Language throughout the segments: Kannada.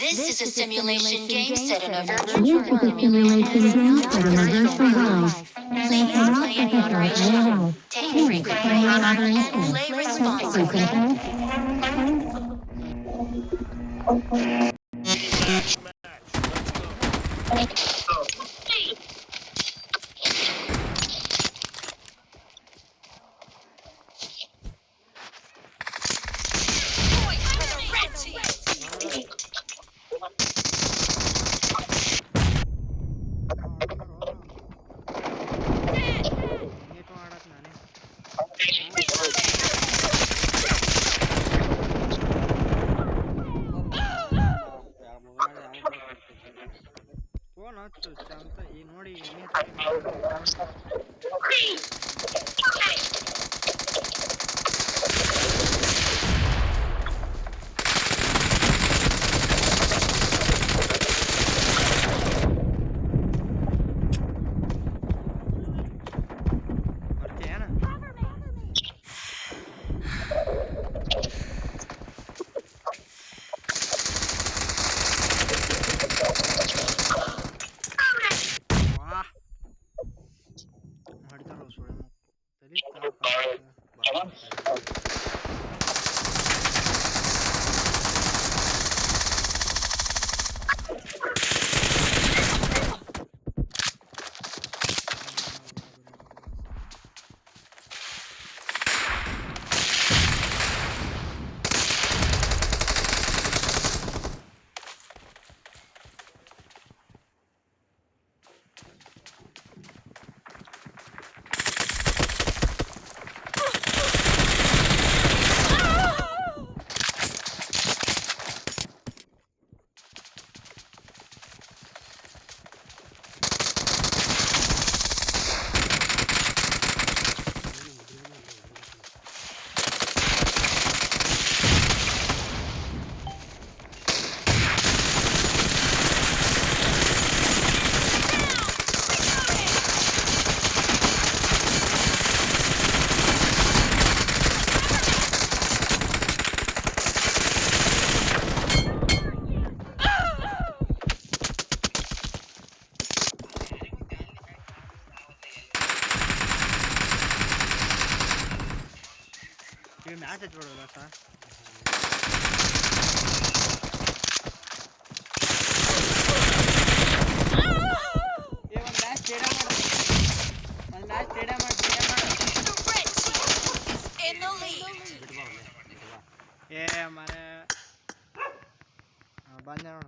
This is a simulation game set in a virtual This is a world simulation and game does set not in a represent virtual real world. life. It Please cannot play in represent moderation, real life. take Please frequent play in breaks, and moderation. play Take responsibly. frequent breaks. Phone ಹಚ್ಚು ಅಂತ ಈಗ ನೋಡಿ ಎಣ್ಣೆ ಹಚ್ತೀನಿ ನೋಡಿ ಬರ್ತೀಯೇನ ವಾ ಮಾಡ್ತಾರೋ ಸುಳ್ಳು ತಲೆ ಈಗ ಮ್ಯಾಚ್ ಹಚ್ಬಿಡೋಲ್ಲ ಸರ್ ಒಂದು ಮ್ಯಾಚ್ ಟೇಡ ಮಾಡು ಒಂದು ಮ್ಯಾಚ್ ಟೇಡ ಮಾಡಿ ಏ ಮರೆ ಬಂದೆ ನೋಡು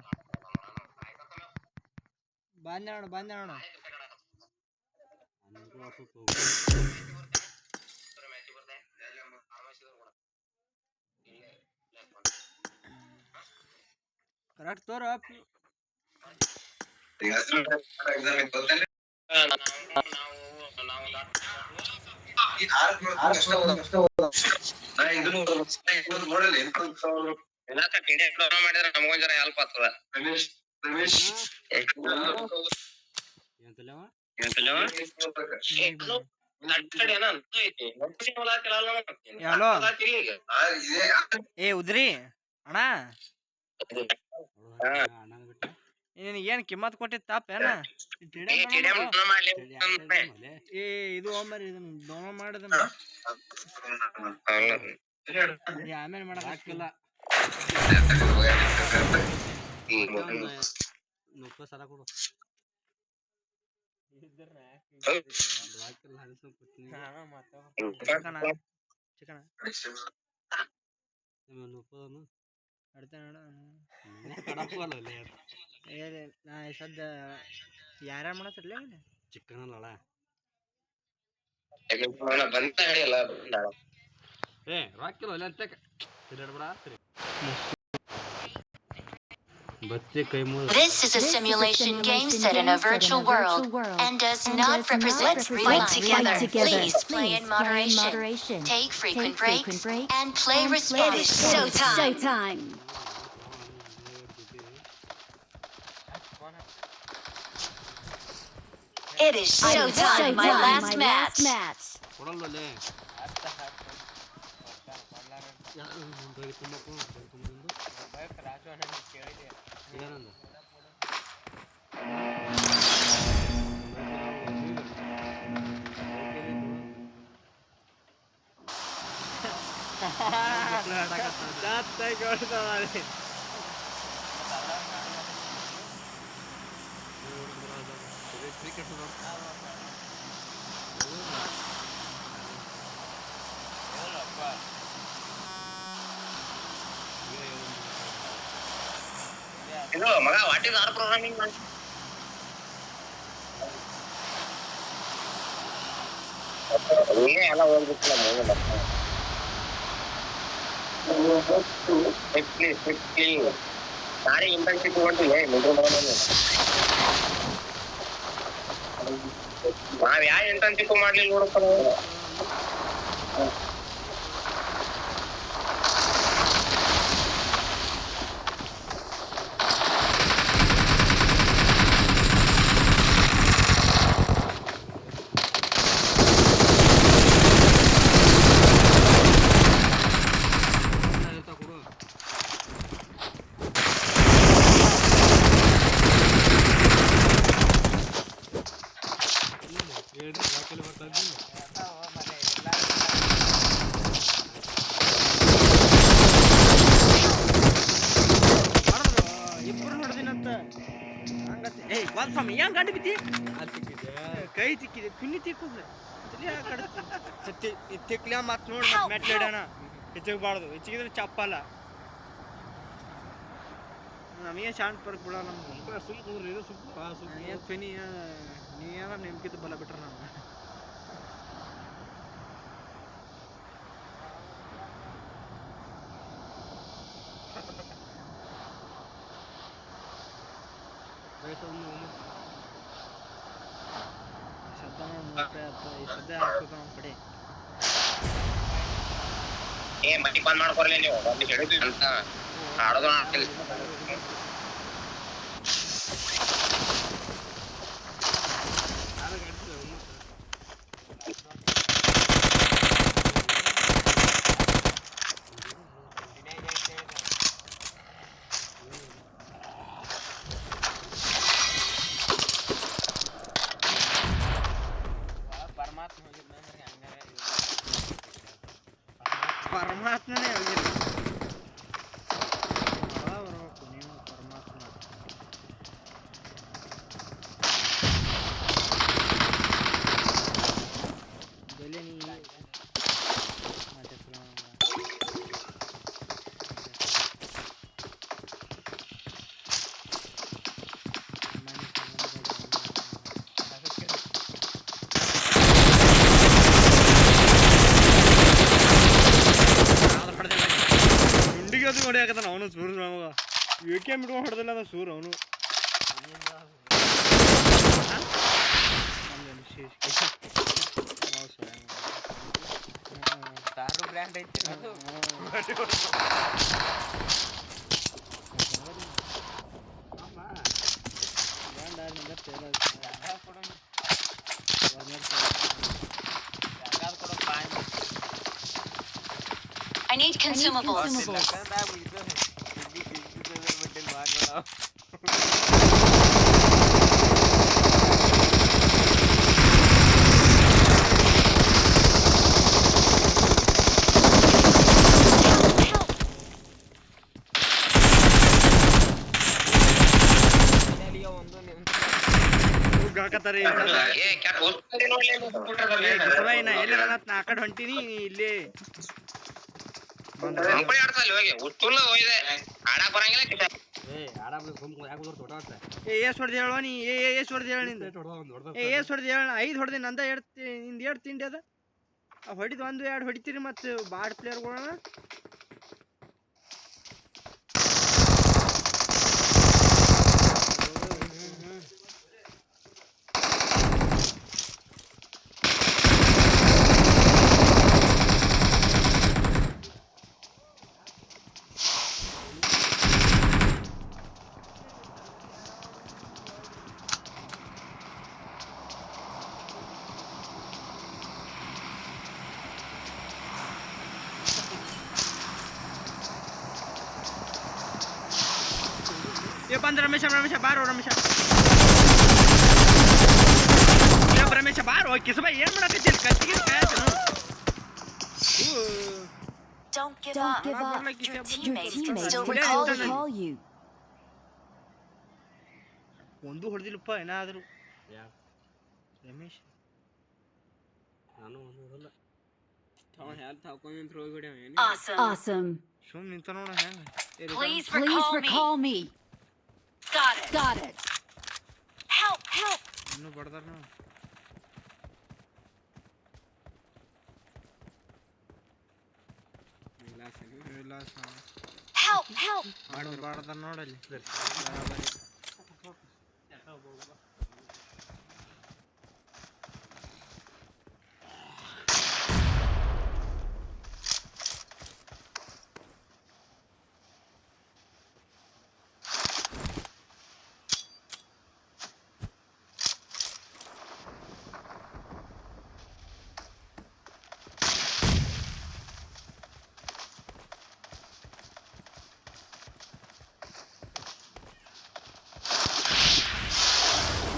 ಕರೆಕ್ಟ್ ತೋರ ಮಾಡಿದ್ರೆ ನಮಗೊಂದ್ ಜರ ಹೆಲ್ಪ್ ಆಗ್ತದ ಹಲೋ ಏ ಉದ್ರಿ ಅಣ್ಣ ಏನ್ ಕಿಮ್ಮತ್ ಕೊಟ್ಟಿದ್ ತಾಪೇನ ಏ ಇದು ಮರಿ ಇದನ್ನ ಡೌನ್ಲೋಡ್ ಮಾಡಿದ ಆಮೇಲೆ ಮಾಡಕ್ ಹಾಕಿಲ್ಲ ಸಲ ಕೊಡು ಚಿಕನ ನಾ ಸದ್ದ ಯಾರ್ಯಾರು ಮಾಡತ್ತಿರ್ಲಿ ಚಿಕನ್ ಅಲ್ಲ ಏ ರಾಕಿಲ್ಲ ಅಲ್ಲ ಅಂತ ತಿರ್ಗಾಡ್ಬೇಡ This is a simulation game set in a virtual world and does not represent real life. Together. Please play in moderation, take frequent breaks, and play responsibly. It is showtime. It is showtime. My last match. ಕೊಡಲ್ವಲ್ಲೇ ಏನಂದ ಕ್ರಿಕೆಟ್ ಇದು ಮಗ ವಾಟ್ ಇಸ್ ಆರ್ ಪ್ರೋಗ್ರಾಮಿಂಗ್ ನೀನೇ ಎಲ್ಲ ಹೋಗ್ಬಿಟ್ಟಿಲ್ಲ ನಾಳೆ ಇಂಟರ್ನ್ಶಿಪ್ ಹೊಂಟಿವೆ ನಾವ್ ಯಾವ ಇಂಟರ್ನ್ಶಿಪ್ ಮಾಡ್ಲಿಲ್ಲ ನೋಡಪ್ಪ ಹೆಂಗ್ ಗಂಡು ಬಿದ್ದಿ ಕೈ ತಿಕ್ಕಿದೆ ಪಿನ್ನಿ ತಿಕ್ಕಿದ್ರೆ ತಿಕ್ಲ ಮತ್ ನೋಡ್ ಮೆಟ್ಲಿಡೋಣ ಹೆಚ್ಚಗಬಾರ್ದು ಹೆಚ್ಚಿಗಿದ್ರೆ ಚಪ್ಪಲ್ಲ ನಮಗೆ ಶಾಂತ ಪರ್ಕ್ ಬಿಡ ನಮ್ಗೆ ಸುಮ್ಮನೆ ಪಿನಿ ನೀವೇನ ನಿಮ್ಗಿದ್ದು ಬಲ ಬಿಟ್ರ ನಾವು ಮಟ್ಟಿ ಬಂದ್ ಮಾಡ್ಕೊರ್ಲಿ ನೀವು ಒಂದು ಹೇಳಿದ್ವಿ ಅಂತ ಆಡೋದು ಆಗ್ತಿಲ್ಲ ಪರಮಾತ್ಮನೇ ಹೋಗಿಲ್ಲ ಬರಬೇಕು ನೀವು ಪರಮಾತ್ಮ ಬೆಲೆ ನೀ ಹೊಡಿಯಾಕತ್ತಾನ ಅವನು ಸೂರ್ ನಮಗ ವಿಕೆ ಬಿಟ್ಕೊಂಡು ಹೊಡೆದಿಲ್ಲ ಅದ ಸೂರ್ ಅವನು ಬ್ರ್ಯಾಂಡ್ ಐತಿ I need consumables. ನಾ ಆ ಕಡೆ ಹೊಂಟೀನಿ ಇಲ್ಲಿ ಕಂಪನಿ ಆಡ್ತಲ್ಲ ಹೋಗಿ ಉತ್ತುಲ್ಲ ಹೋಗಿದೆ ಆಡಕ್ ಬರಂಗಿಲ್ಲ ಏಸ್ ಹೊಡೆದು ಹೇಳುವ ನೀ ಏಸ್ ಹೊಡೆದು ಹೇಳ ನಿಂದ ಏಸ್ ಹೊಡೆದು ಹೇಳ 5 ಹೊಡೆದಿ ನಂದ ನಿಂದ 2 ತಿಂಡಿ ಅದ ಹೊಡಿದ್ 1 2 ಹೊಡಿತೀರಿ ಮತ್ತೆ ಬಾಡ್ ಪ್ಲೇಯರ್ಗಳನ್ನ ಬಂದ ರಮೇಶ ಬಾರೋ ರಮೇಶ ರಮೇಶ ಬಾರೋ ಕಿಸಬ ಏನ್ ಮಾಡಕತ್ತಿ ಕತ್ತಿಗೆ Don't give up. Your teammates can still call you. ಒಂದು ಹೊಡೆದಿಲ್ಲಪ್ಪ ಏನಾದರೂ ರಮೇಶ್ ನಾನು ಹೊಡೆದಿಲ್ಲ ಅವನು ಹೆಲ್ತ್ ಹಾಕೊಂಡು ನಿಂತು ಹೋಗ್ಬಿಡ್ಯಾವ Awesome. ಸುಮ್ ನಿಂತ ನೋಡ ಹೆಂಗ Please recall me. Got it. Help. ಇನ್ನು ಬಡದಾರ ನಾವು Help. ಬಡದಾರ ನೋಡಲ್ಲಿ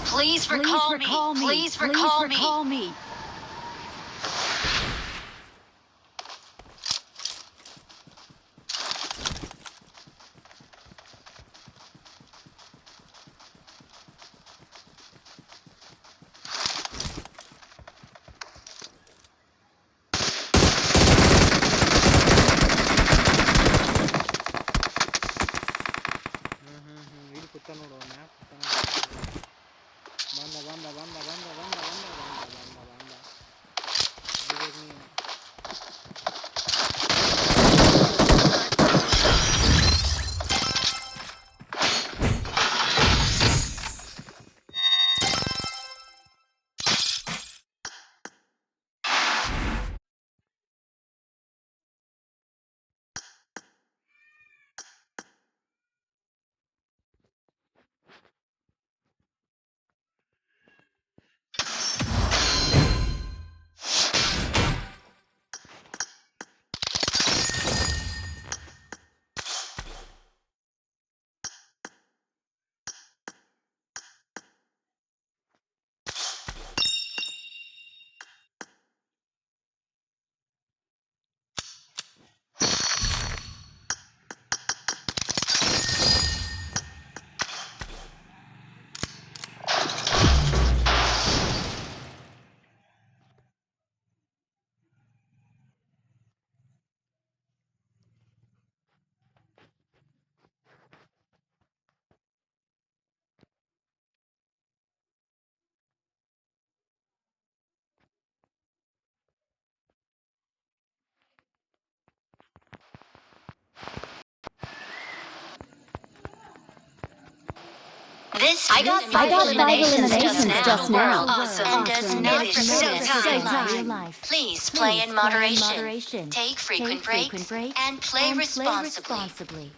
Please recall me. ಇಲ್ಲಿ ಕೂತ ನೋಡು ಬಂದ I got 5 eliminations just now. And does not represent real life. Please play in moderation. Take frequent breaks and play responsibly.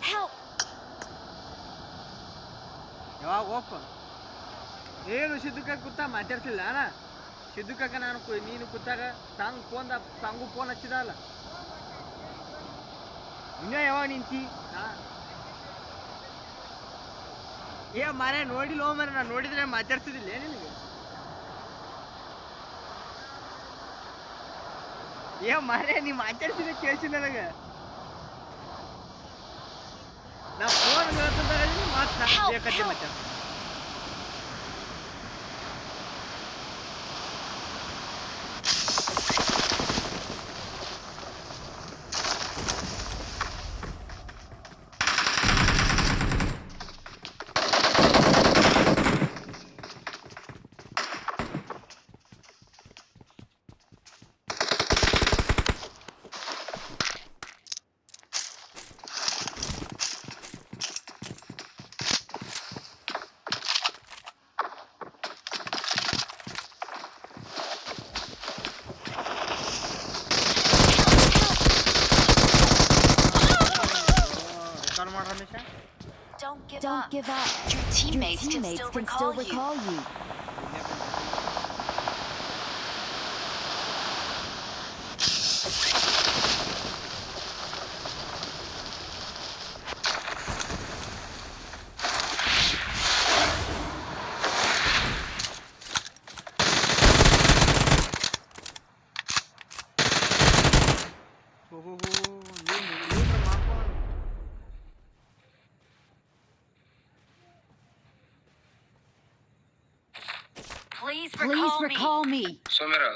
Help! ಯಾವಾಗ ಹೋಪ ಏನು ಸಿದ್ದಕ್ಕೆ ಕೂತ ಮಾತಾಡ್ತಿಲ್ಲ ಅಣ್ಣ ಸಿದ್ದುಕಾಗ ನೀನು ಕೂತಾಗ ಸಾಂಗು ಫೋನ್ ಹಚ್ಚಿದ ಅಲ್ಲ ಇನ್ನೂ ಯಾವಾಗ ನಿಂತಿ ಏ ಮರೆ ನೋಡಿಲ್ಲ ಮರೆ ನಾನು ನೋಡಿದ್ರೆ ಮಾತಾಡ್ತಿದ್ದಿಲ್ಲ ನಿನಗೆ ಏ ಮರೆ ನೀ ಮಾತಾಡ್ತಿದ್ದೆ ಕೇಳಿಸಿಲ್ಲ ನನಗೆ ನಾ ಫೋನ್ ಮಾತಾಡ್ತೀನಿ ಮಾತಾಡ್ತೀನಿ Don't give up. Your teammates can still recall you. Please recall me.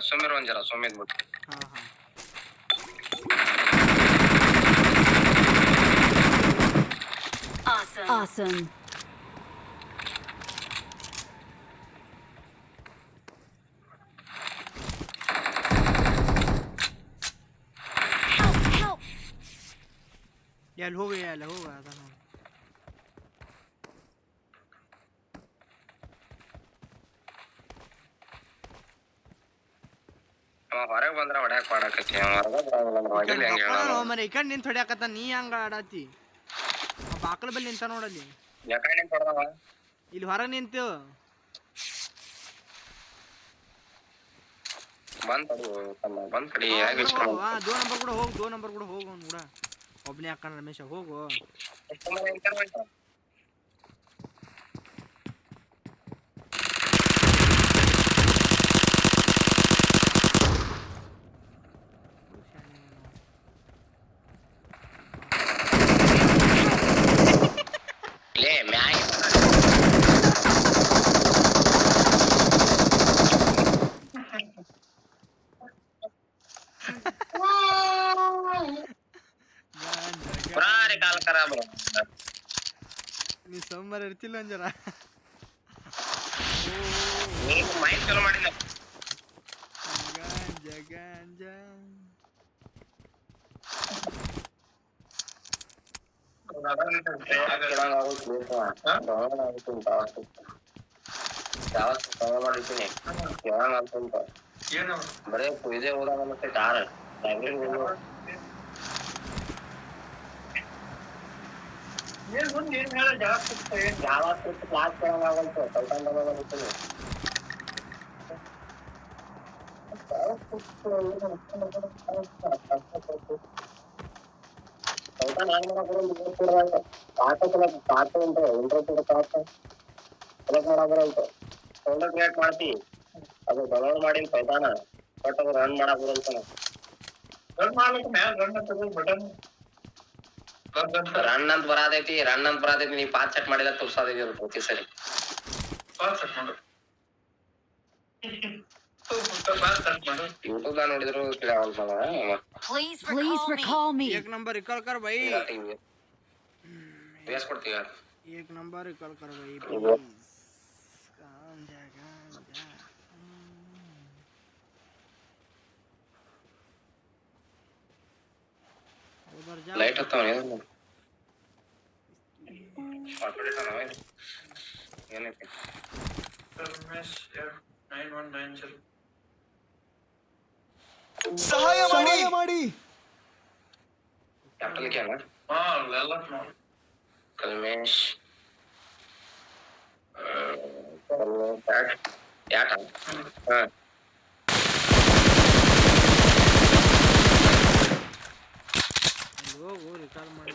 ಸುಮಿರ್ ಒಂದ್ ಜರ ಸುಮಿತ್ ಬಿಟ್ಟು Awesome. Help. ಎಲ್ಲಿ ಹೋಗಿ ಅದ ನೋಡಿ ಹೊರಗೆ ಬಂದ್ರ ಹೊಡ್ಯಾಕ್ ಮಾಡಾಕತ್ತಿ ಮರ ಈ ಕಡೆ ನಿಂತ ಹೊಡ್ಯಾಕತ್ತ ನೀ ಹಂಗ ಆಡಾತಿ ಬಾಕಲ ಬಲ್ಲಿ ನಿಂತ ನೋಡಲ್ಲಿ ಇಲ್ಲಿ ಹೊರಗೆ ನಿಂತು ಬಂದ್ ಕಡಿ 2 ನಂಬರ್ ಕೂಡ ಹೋಗು ಅವ್ನು ಕೂಡ ಒಬ್ನೇ ಹಾಕಣ ರಮೇಶ ಹೋಗು ಲೇ ಮ್ಯಾಗ್ ಕಾಲ್ ಖರಾಬ್ ನೀ ಸೋಮವಾರ ಇರ್ತಿಲ್ಲ ಒಂದ್ ಜರ ಮೈಕ್ ಚಾಲು ಮಾಡಿಲ್ಲ ಗಾಂಜಾ ಬರೇ ಇದೇ ಊರಾಗ ಮತ್ತೆ ಕಾರ್ ಕ್ಲಾಸ್ ಕೇಳಂಗಾಗಲ್ತು ಮಾಡ್ತಿ ಅದು ಡೌನ್ಲೋಡ್ ಮಾಡಿ ಪೈತಾನ ಬಟ್ ಅದು ರನ್ ಮಾಡಕ್ ಬರಲ್ತಾನ ರನ್ ಅಂತ ಬರಾದೈತಿ ನೀ ಪಾಸ್ ಚೆಕ್ ಮಾಡಿದ ತೋರ್ಸಾದೈತಿ ಅದು ಪ್ರತಿ ಸರಿ ಯೂಟ್ಯೂಬ್ ನೋಡಿದ್ರು Please recall me. एक नंबर रिकॉल कर भाई ಕೊಡ್ತೀವಿ एक नंबर रिकॉल कर भाई प्लीज गांजा उधर जा ಲೈಟ್ ಹತ್ತವ ಏನೈತಿ ಸಹಾಯ ಮಾಡಿ ಕ್ಯಾಪಿಟಲ್ ಕೆ ಕಲ್ಮೇಶ್ ಯಾಕ ಹೋಗು ರಿಕಾಲ್ ಮಾಡಿ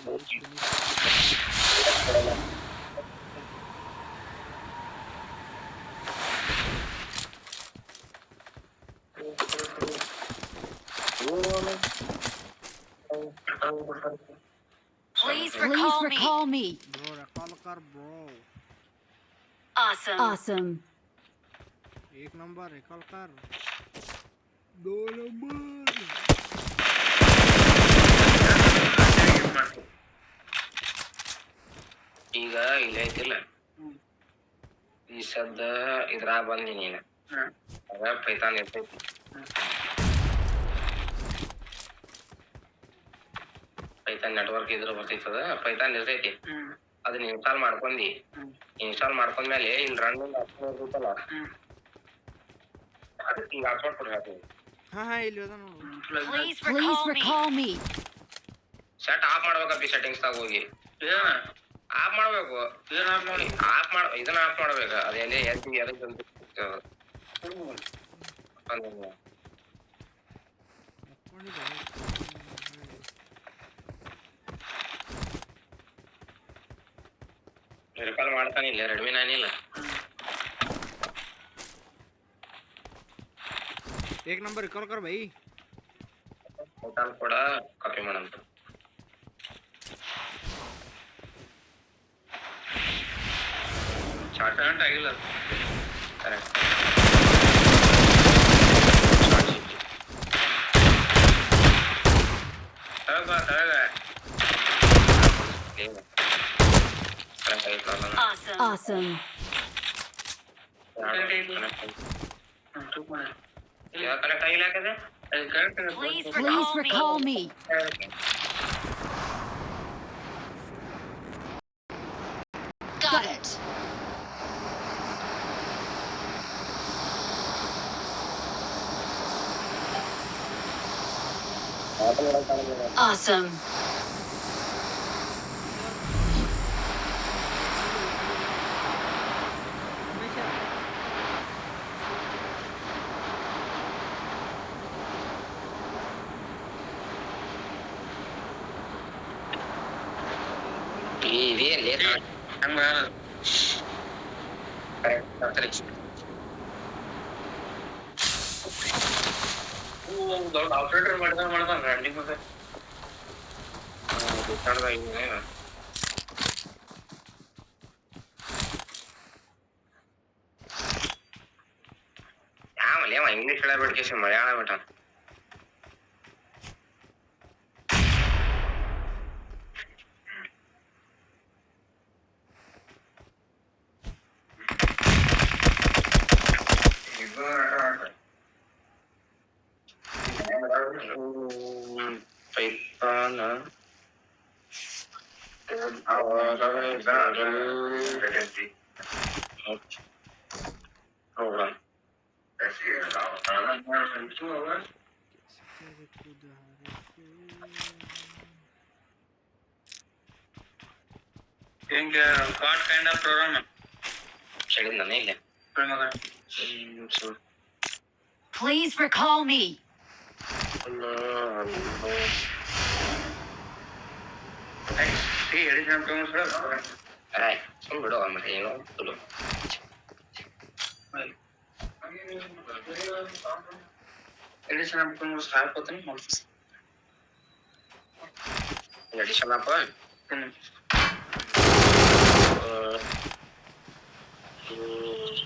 Please recall me. Bro recall ಕರ್ ಬ್ರೋ Awesome. एक नंबर रिकॉल कर 2 नंबर ಈಗ ಇಲ್ಲ ಐತಿಲ್ಲ ಈ ಸದ್ದ ಇದ್ರಾಗ ಬಂದಿ ನೀನು ಅದ ಪೈತಾನ್ ಇರ್ತೈತಿ ಪೈತಾನ್ ನೆಟ್ವರ್ಕ್ ಇದ್ರ ಬರ್ತೈತದ ಪೈತಾನ್ ಇರ್ತೈತಿ ಅದನ್ನ ಇನ್ಸ್ಟಾಲ್ ಮಾಡ್ಕೊಂಡಿ ಇನ್ಸ್ಟಾಲ್ ಮಾಡ್ಕೊಂಡ್ಮೇಲೆ ಇಲ್ಲಿ ರನ್ನಿಂಗ್ ಆಪ್ಷನ್ ಇರ್ತೈತಲ್ಲ ಅದಕ್ಕೆ ಹಿಂಗ ಹಾಕ್ಸ್ಕೊಂಡ್ ಕೊಡ್ಬೇಕು हाँ हाँ ಇಲ್ಲಿ ಅದ ನೋಡು Please recall me. Set off ಮಾಡ್ಬೇಕಪ್ಪಿ ಸೆಟ್ಟಿಂಗ್ಸ್ ತಾಗ ಹೋಗಿ ಆಫ್ ಮಾಡ್ಬೇಕು ಇದನ್ನ ಆಫ್ ಮಾಡ್ಬೇಕು ಅದೇನೇ ಎಲ್ಲಿ ಅದಕ್ಕೆ ರಿಕಾಲ್ ಮಾಡ್ತಾನಿಲ್ಲ ರೆಡ್ಮಿ ನಾನಿಲ್ಲ एक नंबर रिकॉल कर भाई ರಿಕಾಲ್ ಕೂಡ ಕಾಪಿ ಮಾಡಂತ ಶಾರ್ಟ್ ಗಂಟೆ ಆಗಿಲ್ಲ ಕರೆಕ್ಟ್ Awesome. ಕನೆಕ್ಟ್ ಆಗಿಲ್ಲ ಯಾಕಂದ್ರೆ Please recall me. Got it. Awesome. ಇದೇ ಲೇಟ್ ಹಂಗ ದೊಡ್ಡ ಆಪರೇಟರ್ ಮಾಡ್ತಾನ ರನ್ನಿಂಗ್ ಮತ್ತೆ ಯಾವಲ್ಲ ಯಾವ ಇಂಗ್ಲೀಷ್ ಹೇಳಬೇಡ್ಕೇಶ ಮಲಯಾಳ ಬಿಟ್ಟ Python program. What kind of program? Please recall me.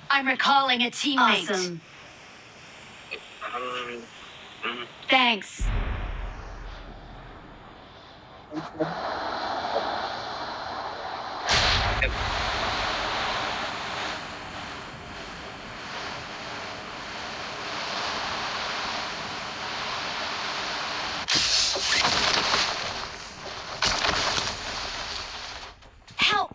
I'm recalling a teammate. Awesome. Thanks. Help!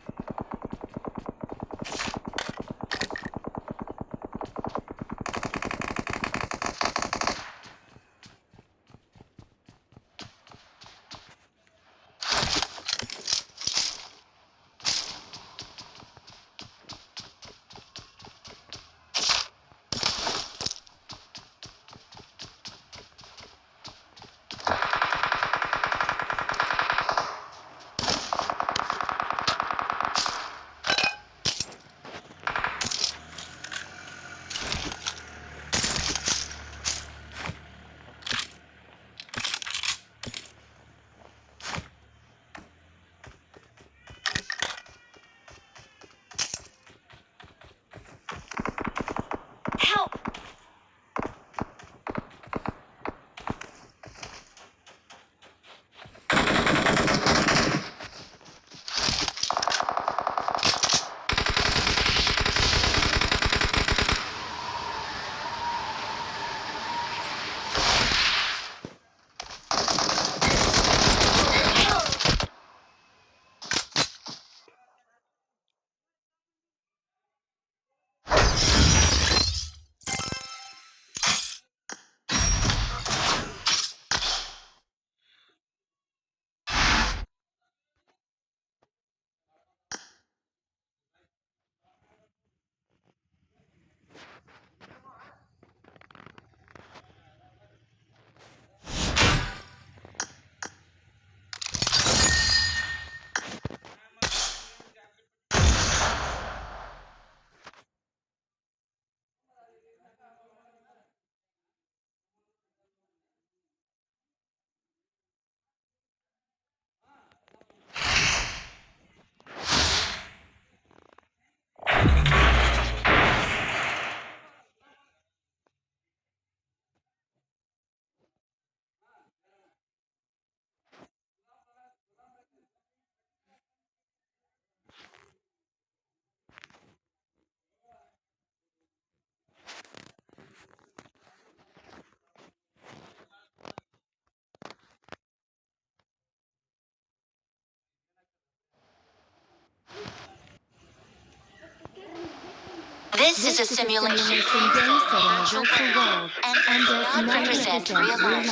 This is a simulation game set in a virtual world and does not represent real life.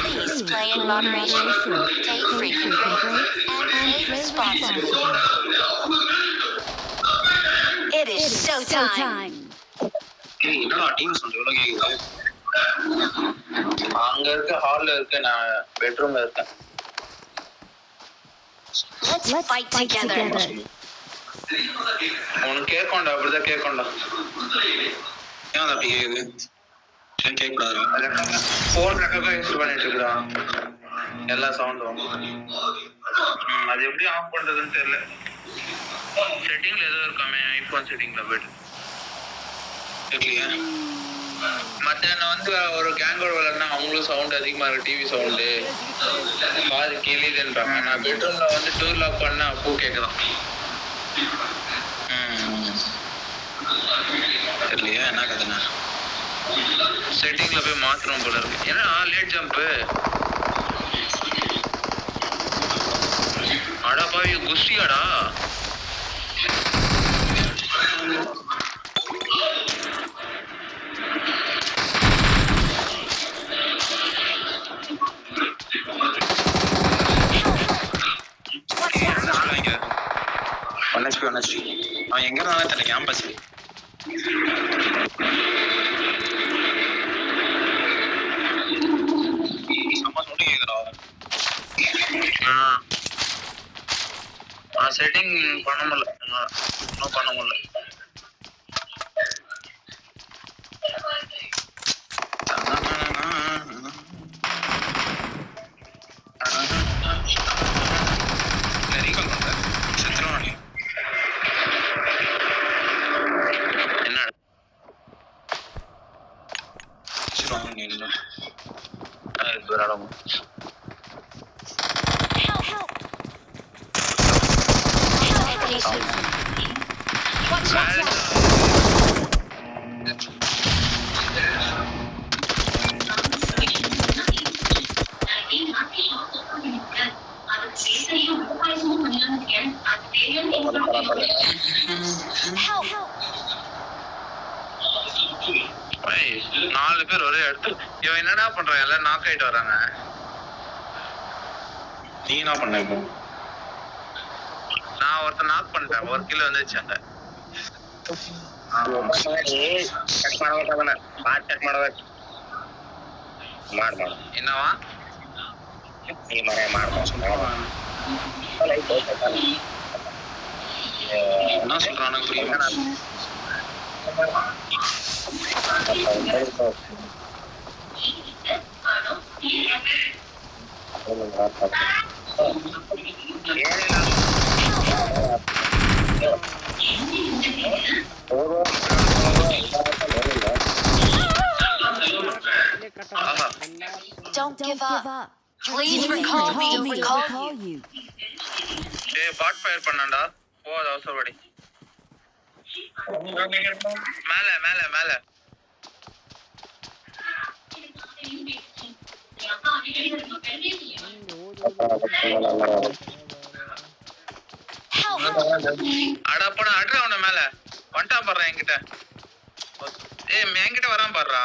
Please play in moderation, take frequent breaks, and play responsibly. It is showtime. என்னடா டீம் சவுண்ட் எவ்வளவு கேக்குது? அங்க இருக்க ஹால்ல இருக்க, நான் பெட்ரூம்ல இருக்கேன். Let's fight together. உனக்கு கேட்கண்டா, அப்படிதான் கேட்கண்டா. ஏன் அப்படி கேக்குது? ஏன் கேட்கக்கூடாது? ஃபோன் ரெக்கார்டா யூஸ் பண்ணிட்டு இருக்கா எல்லா சவுண்டும். அது எப்படி ஆஃப் பண்றதுன்னு தெரியல. செட்டிங்ல ஏதோ இருக்காமே, ஐபோன் செட்டிங்ல போயிட்டு தெரியலையா? மத்தியானம் வந்து ஒரு கேங்கோட விளையாடுனா அவங்களும் சவுண்ட் அதிகமா இருக்கு, டிவி சவுண்டு பாதி கிளிதுன்றாங்க. நான் பெட்ரூம்ல வந்து டோர் லாக் பண்ண அப்போ கேட்குதான். தெரியலையா என்ன கதைனா? செட்டிங்ல போய் மாத்திரம் போல இருக்கு. ஏன்னா லேட் ஜம்ப்பு. அடா பாவி, குஸ்டியாடா. அவன் எங்க இருந்தாலும் தெரியல, கேம்பஸ். அம்மா சொல்லி கேக்குறா. செட்டிங் பண்ண முடியல, இன்னும் பண்ண முடியல. நாலு பேர் ஒரே இடத்துல. இவன் என்னடா பண்றான்? எல்லாம் நாக் ஆயிட்டு வராங்க. நீ என்ன பண்ண? இப்போ நான் ஒருத்தர் நாக் பண்ணிட்டேன், ஒரு கிலோ வந்துச்சு அங்க. என்னவா என்ன சொல்றானு புரியுமா? Don't give up. Please recall me. ஏய், பாட் ஃபயர் பண்ணான்டா. போது அவசரப்படி. மேல மேல மேல. அடப்பட அட்ரா அவன மேல வண்டா பாறா என்கிட்ட. ஏய் என்கிட்ட வரான் பாறா.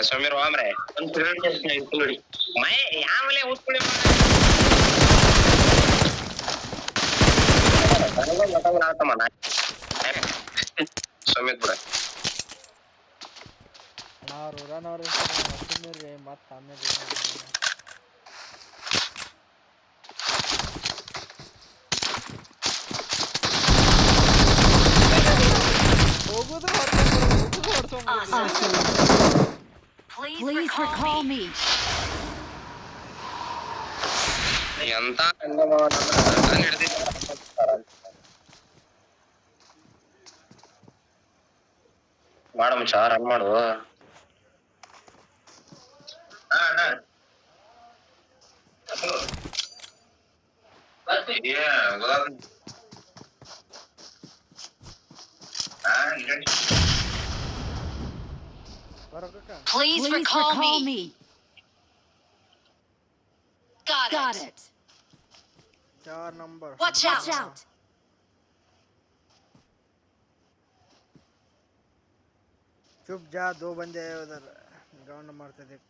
ಸಮೀರ್ ವಾಮ್ರೆ ಮೈ ಯಾವಲೇ ಉತ್ಕೊಳ್ಳಿ ಸಮೀರ್ ಕೂಡ Please recall me. ಎಂತ ಮಾಡ ಮಚ್ಚ ರನ್ ಮಾಡು. Please recall me. Got it. 4 number. Watch out. चुप जा, 2 बंदे हैं उधर ग्राउंड मारते देख।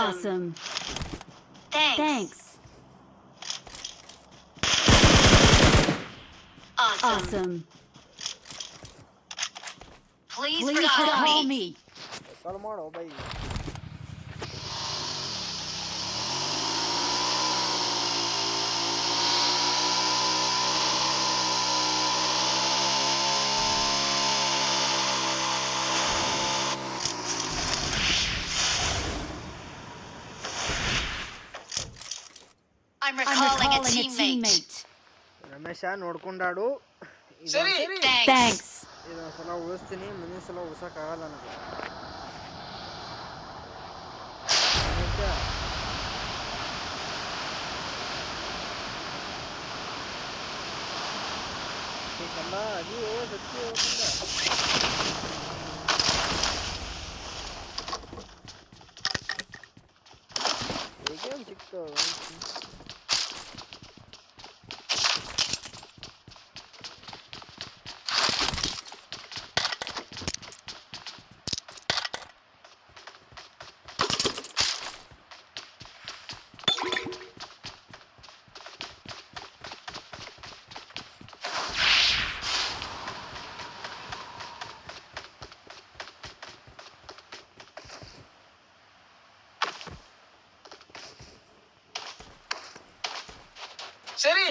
Awesome. Thanks. Awesome. Please call me. Call मारो भाई। I'm recalling a teammate. Ramesh ನೋಡ್ಕೊಂಡಾಡು, Thanks. ಇದೊಂದ್ಸಲ ಉಳಿಸ್ತೀನಿ, ಮುಂದಿನ ಸಲ ಉಳ್ಸಕ್ಕಾಗಲ್ಲ ನನಗೆ। ರಮೇಶ ಬೇಕಲ್ಲ, ಅದಿಯೋ ಸತ್ಯ ಹೇಗೇನು ಸಿಕ್ತು? ಸರಿ